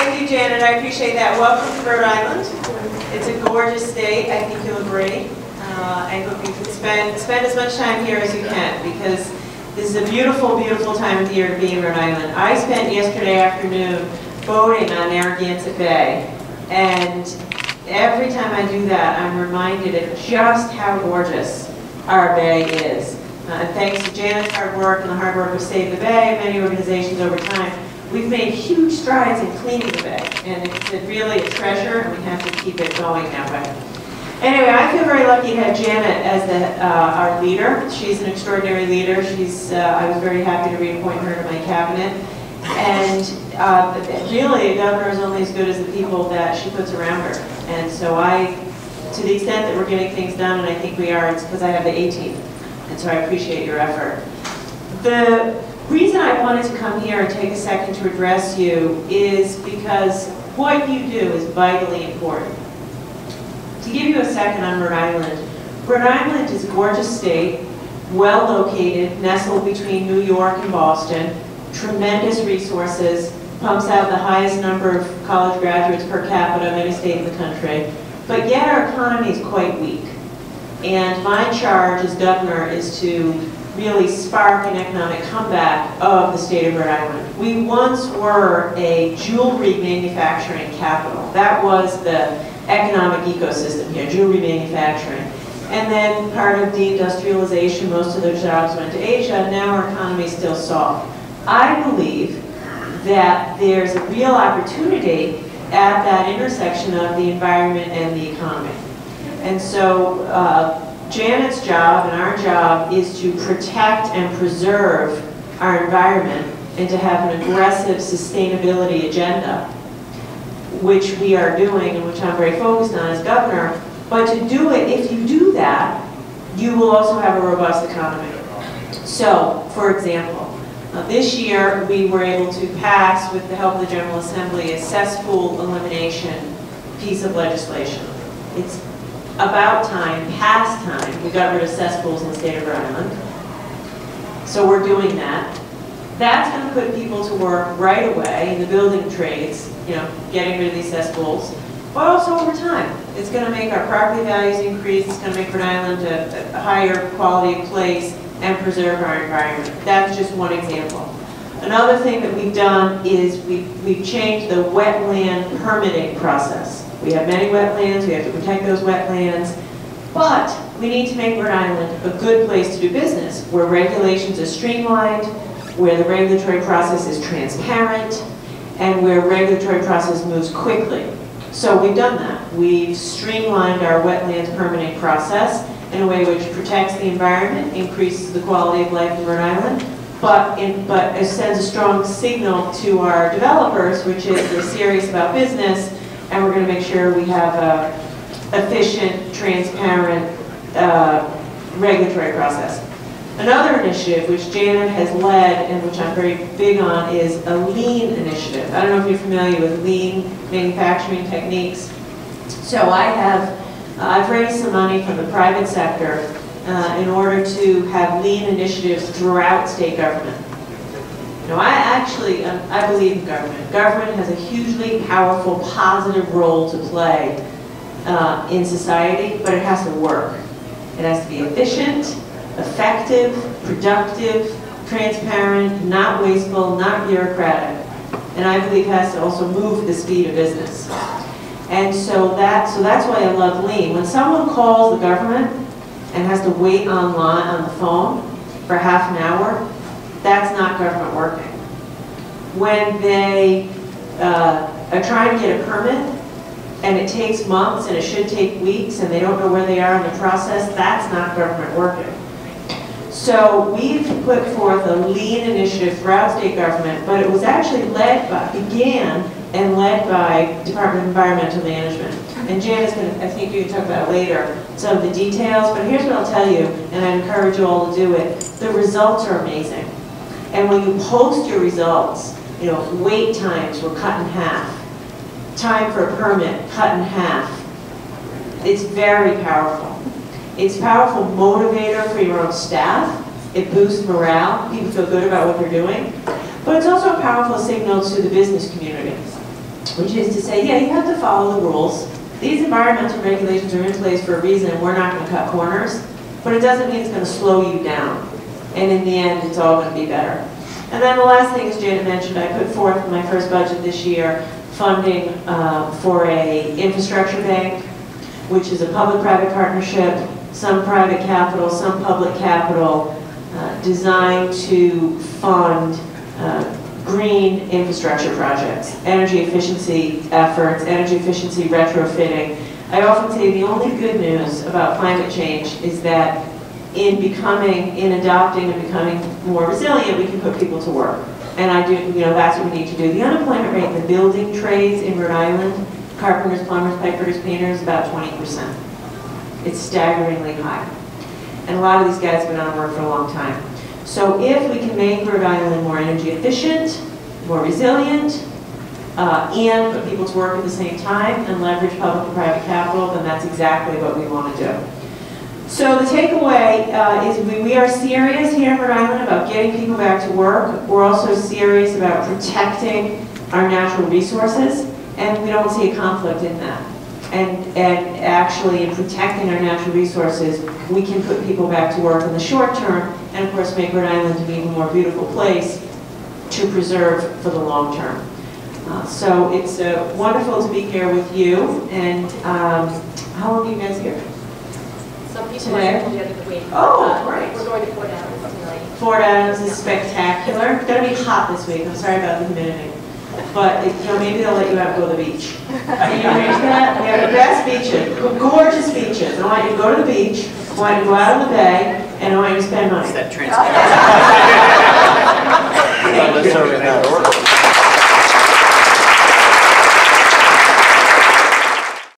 Thank you, Janet. I appreciate that. Welcome to Rhode Island. It's a gorgeous state. I think you'll agree. I hope you can spend as much time here as you can, because this is a beautiful, beautiful time of the year to be in Rhode Island. I spent yesterday afternoon boating on Narragansett Bay, and every time I do that, I'm reminded of just how gorgeous our bay is. And thanks to Janet's hard work and the hard work of Save the Bay and many organizations over time, we've made huge strides in cleaning the bay, and it's really a treasure, and we have to keep it going that way. Anyway, I feel very lucky to have Janet as our leader. She's an extraordinary leader. I was very happy to reappoint her to my cabinet. And really, a governor is only as good as the people that she puts around her. And so to the extent that we're getting things done, and I think we are, it's because I have the A team. And so I appreciate your effort. The reason I wanted to come here and take a second to address you is because what you do is vitally important. To give you a second on Rhode Island is a gorgeous state, well located, nestled between New York and Boston, tremendous resources, pumps out the highest number of college graduates per capita of any state in the country, but yet our economy is quite weak. And my charge as governor is to really spark an economic comeback of the state of Rhode Island. We once were a jewelry manufacturing capital. That was the economic ecosystem here, jewelry manufacturing. And then part of deindustrialization, most of those jobs went to Asia. Now our economy is still soft. I believe that there's a real opportunity at that intersection of the environment and the economy. And so Janet's job and our job is to protect and preserve our environment and to have an aggressive sustainability agenda, which we are doing and which I'm very focused on as governor. But to do it, if you do that, you will also have a robust economy. So, for example, this year we were able to pass, with the help of the General Assembly, a cesspool elimination piece of legislation. It's about time, past time, we got rid of cesspools in the state of Rhode Island. So we're doing that. That's going to put people to work right away in the building trades, getting rid of these cesspools, but also over time. It's going to make our property values increase, it's going to make Rhode Island a higher quality place and preserve our environment. That's just one example. Another thing that we've done is we've changed the wetland permitting process. We have many wetlands, we have to protect those wetlands, but we need to make Rhode Island a good place to do business, where regulations are streamlined, where the regulatory process is transparent, and where regulatory process moves quickly. So we've done that. We've streamlined our wetlands permitting process in a way which protects the environment, increases the quality of life in Rhode Island, but it sends a strong signal to our developers, which is we're serious about business, and we're going to make sure we have an efficient, transparent regulatory process. Another initiative which Janet has led and which I'm very big on is a lean initiative. I don't know if you're familiar with lean manufacturing techniques. So I've raised some money from the private sector in order to have lean initiatives throughout state government. I believe in government. Government has a hugely powerful, positive role to play in society, but it has to work. It has to be efficient, effective, productive, transparent, not wasteful, not bureaucratic. And I believe it has to also move the speed of business. And so that's why I love lean. When someone calls the government and has to wait online on the phone for half an hour, that's not government working. When they are trying to get a permit and it takes months and it should take weeks and they don't know where they are in the process, that's not government working. So we've put forth a lean initiative throughout state government, but it was actually began and led by Department of Environmental Management. And Janet's going to, I think you can talk about it later, some of the details, but here's what I'll tell you, and I encourage you all to do it. The results are amazing. And when you post your results, wait times were cut in half. Time for a permit, cut in half. It's very powerful. It's a powerful motivator for your own staff. It boosts morale. People feel good about what they're doing. But it's also a powerful signal to the business community. which is to say, yeah, you have to follow the rules. These environmental regulations are in place for a reason, and we're not going to cut corners, but it doesn't mean it's going to slow you down. And in the end, it's all going to be better. And then the last thing, as Janet mentioned, I put forth in my first budget this year funding for a infrastructure bank, which is a public-private partnership, some private capital, some public capital, designed to fund green infrastructure projects, energy efficiency efforts, energy efficiency retrofitting. I often say the only good news about climate change is that in adopting and becoming more resilient, we can put people to work. And I do, that's what we need to do. The unemployment rate in the building trades in Rhode Island, carpenters, plumbers, pipefitters, painters, about 20%. It's staggeringly high. And a lot of these guys have been out of work for a long time. So if we can make Rhode Island more energy efficient, more resilient, and put people to work at the same time and leverage public and private capital, then that's exactly what we want to do. So the takeaway is we are serious here in Rhode Island about getting people back to work. We're also serious about protecting our natural resources, and we don't see a conflict in that. And actually, in protecting our natural resources, we can put people back to work in the short term, and of course make Rhode Island an even more beautiful place to preserve for the long term. So it's wonderful to be here with you. And how long are you guys here? Some people Today? are the other week. Oh, great. We're going to Fort Adams tonight. Fort Adams is spectacular. It's going to be hot this week. I'm sorry about the humidity. But maybe they'll let you out and go to the beach. Can you arrange that? We have the best beaches, gorgeous beaches. I want you to go to the beach, I want you to go out on the bay, and I want you to spend money. Is that transport?